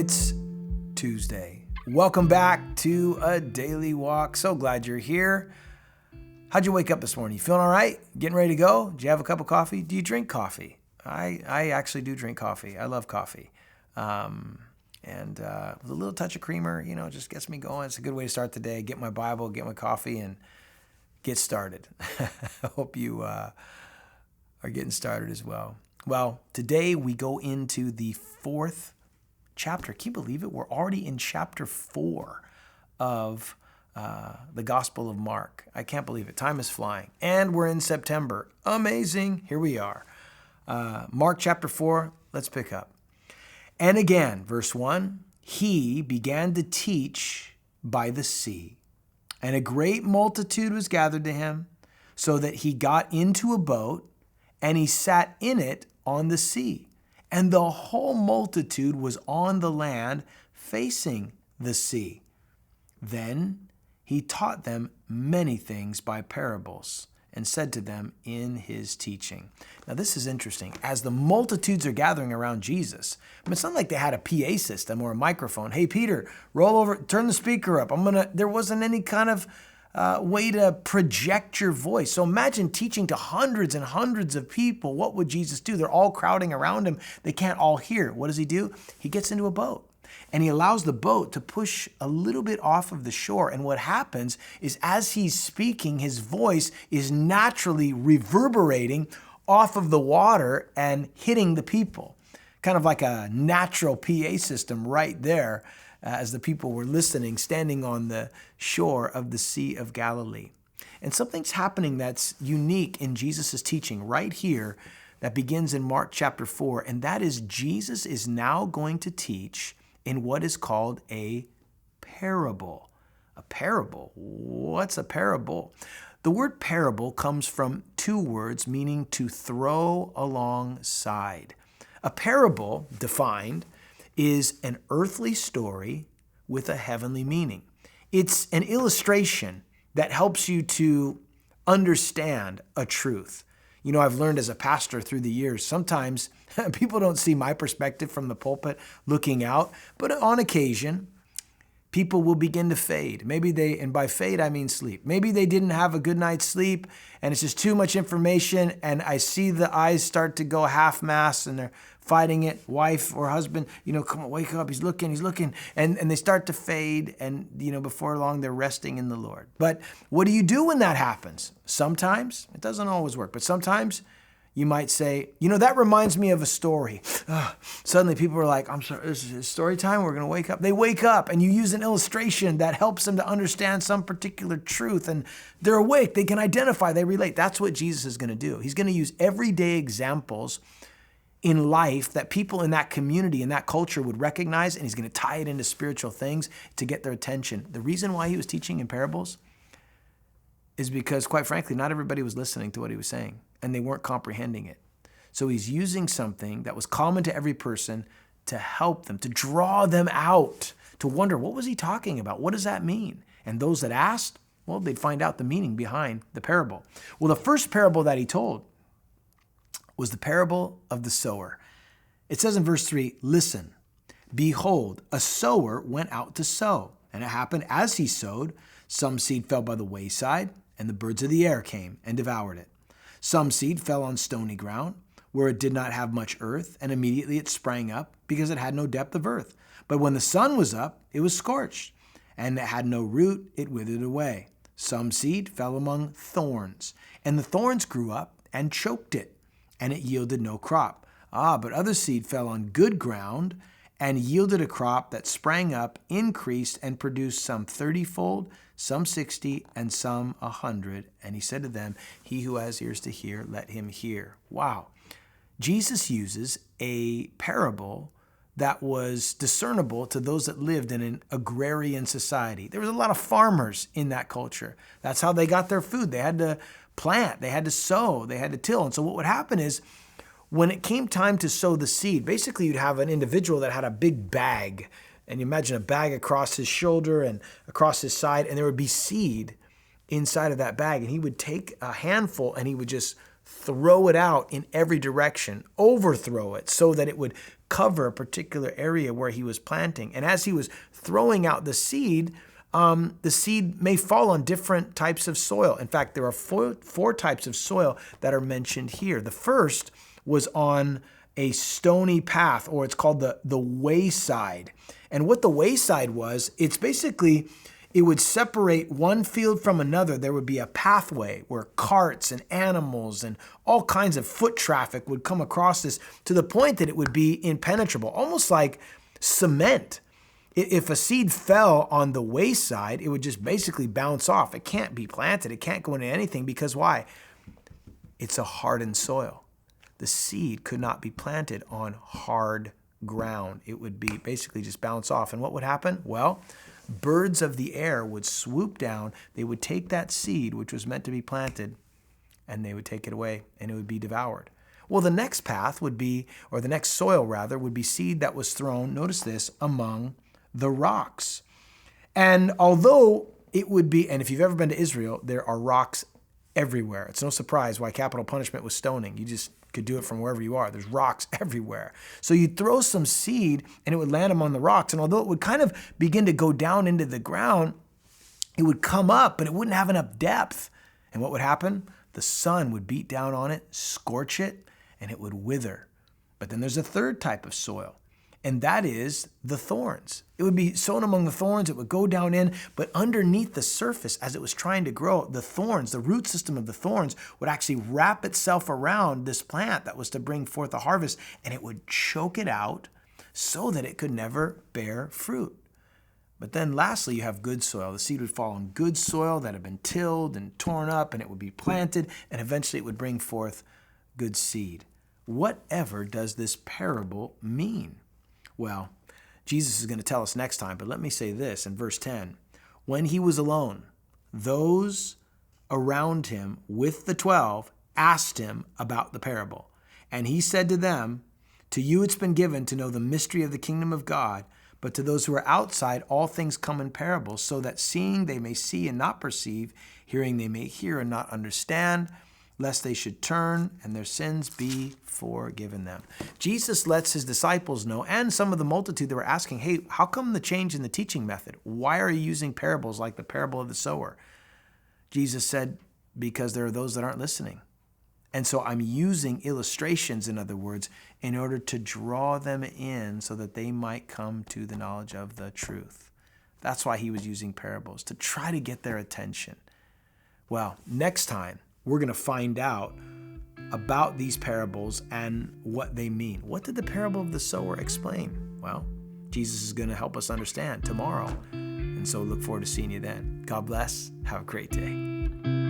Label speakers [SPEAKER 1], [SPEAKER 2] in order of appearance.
[SPEAKER 1] It's Tuesday. Welcome back to A Daily Walk. So glad you're here. How'd you wake up this morning? You feeling all right? Getting ready to go? Did you have a cup of coffee? Do you drink coffee? I actually do drink coffee. I love coffee. With a little touch of creamer, just gets me going. It's a good way to start the day. Get my Bible, get my coffee, and get started. I hope you are getting started as well. Well, today we go into the fourth chapter. Can you believe it? We're already in chapter 4 of the Gospel of Mark. I can't believe it. Time is flying. And we're in September. Amazing. Here we are. Mark chapter 4, let's pick up. And again, verse 1, he began to teach by the sea, and a great multitude was gathered to him, so that he got into a boat, and he sat in it on the sea. And the whole multitude was on the land facing the sea. Then he taught them many things by parables and said to them in his teaching. Now this is interesting. As the multitudes are gathering around Jesus, it's not like they had a PA system or a microphone. Hey, Peter, roll over, turn the speaker up. There wasn't any kind of way to project your voice. So imagine teaching to hundreds and hundreds of people. What would Jesus do? They're all crowding around him. They can't all hear. What does he do? He gets into a boat and he allows the boat to push a little bit off of the shore. And what happens is as he's speaking, his voice is naturally reverberating off of the water and hitting the people. Kind of like a natural PA system right there. As the people were listening, standing on the shore of the Sea of Galilee. And something's happening that's unique in Jesus' teaching right here that begins in Mark chapter 4, and that is Jesus is now going to teach in what is called a parable. A parable? What's a parable? The word parable comes from two words meaning to throw alongside. A parable, defined, is an earthly story with a heavenly meaning. It's an illustration that helps you to understand a truth. I've learned as a pastor through the years, sometimes people don't see my perspective from the pulpit looking out, but on occasion, people will begin to fade. And by fade, I mean sleep. Maybe they didn't have a good night's sleep and it's just too much information and I see the eyes start to go half-mast and they're fighting it, wife or husband, come on, wake up, he's looking. And they start to fade and, before long they're resting in the Lord. But what do you do when that happens? Sometimes, it doesn't always work, but sometimes you might say, that reminds me of a story. Suddenly people are like, I'm sorry, this is story time, we're going to wake up. They wake up and you use an illustration that helps them to understand some particular truth and they're awake, they can identify, they relate. That's what Jesus is going to do. He's going to use everyday examples in life that people in that community, in that culture would recognize, and he's going to tie it into spiritual things to get their attention. The reason why he was teaching in parables is because, quite frankly, not everybody was listening to what he was saying, and they weren't comprehending it. So he's using something that was common to every person to help them, to draw them out, to wonder, what was he talking about? What does that mean? And those that asked, well, they'd find out the meaning behind the parable. Well, the first parable that he told was the parable of the sower. It says in verse 3, listen, behold, a sower went out to sow. And it happened as he sowed, some seed fell by the wayside, and the birds of the air came and devoured it. Some seed fell on stony ground, where it did not have much earth, and immediately it sprang up, because it had no depth of earth. But when the sun was up, it was scorched, and it had no root, it withered away. Some seed fell among thorns, and the thorns grew up and choked it, and it yielded no crop. But other seed fell on good ground and yielded a crop that sprang up, increased, and produced some 30-fold, some 60, and some 100. And he said to them, he who has ears to hear, let him hear. Wow. Jesus uses a parable that was discernible to those that lived in an agrarian society. There was a lot of farmers in that culture. That's how they got their food. They had to plant, they had to sow, they had to till. And so what would happen is when it came time to sow the seed, basically you'd have an individual that had a big bag, and you imagine a bag across his shoulder and across his side, and there would be seed inside of that bag. And he would take a handful and he would just throw it out in every direction, overthrow it so that it would cover a particular area where he was planting. And as he was throwing out the seed may fall on different types of soil. In fact, there are four types of soil that are mentioned here. The first was on a stony path, or it's called the wayside. And what the wayside was, it's basically, it would separate one field from another. There would be a pathway where carts and animals and all kinds of foot traffic would come across this to the point that it would be impenetrable, almost like cement. If a seed fell on the wayside, it would just basically bounce off. It can't be planted. It can't go into anything because why? It's a hardened soil. The seed could not be planted on hard ground. It would be basically just bounce off. And what would happen? Well, birds of the air would swoop down. They would take that seed, which was meant to be planted, and they would take it away, and it would be devoured. Well, the next path would be, or the next soil rather, would be seed that was thrown, notice this, among the rocks. And although it would be, and if you've ever been to Israel, there are rocks everywhere. It's no surprise why capital punishment was stoning. You just could do it from wherever you are. There's rocks everywhere. So you'd throw some seed and it would land among the rocks. And although it would kind of begin to go down into the ground, it would come up, but it wouldn't have enough depth. And what would happen? The sun would beat down on it, scorch it, and it would wither. But then there's a third type of soil, and that is the thorns. It would be sown among the thorns. It would go down in, but underneath the surface, as it was trying to grow, the thorns, the root system of the thorns would actually wrap itself around this plant that was to bring forth a harvest, and it would choke it out so that it could never bear fruit. But then lastly, you have good soil. The seed would fall on good soil that had been tilled and torn up, and it would be planted, and eventually it would bring forth good seed. Whatever does this parable mean? Well, Jesus is going to tell us next time, but let me say this in verse 10. When he was alone, those around him with the 12 asked him about the parable. And he said to them, "To you it's been given to know the mystery of the kingdom of God, but to those who are outside, all things come in parables, so that seeing they may see and not perceive, hearing they may hear and not understand, lest they should turn and their sins be forgiven them." Jesus lets his disciples know, and some of the multitude that were asking, hey, how come the change in the teaching method? Why are you using parables like the parable of the sower? Jesus said, because there are those that aren't listening. And so I'm using illustrations, in other words, in order to draw them in so that they might come to the knowledge of the truth. That's why he was using parables, to try to get their attention. Well, next time, we're going to find out about these parables and what they mean. What did the parable of the sower explain? Well, Jesus is going to help us understand tomorrow. And so look forward to seeing you then. God bless. Have a great day.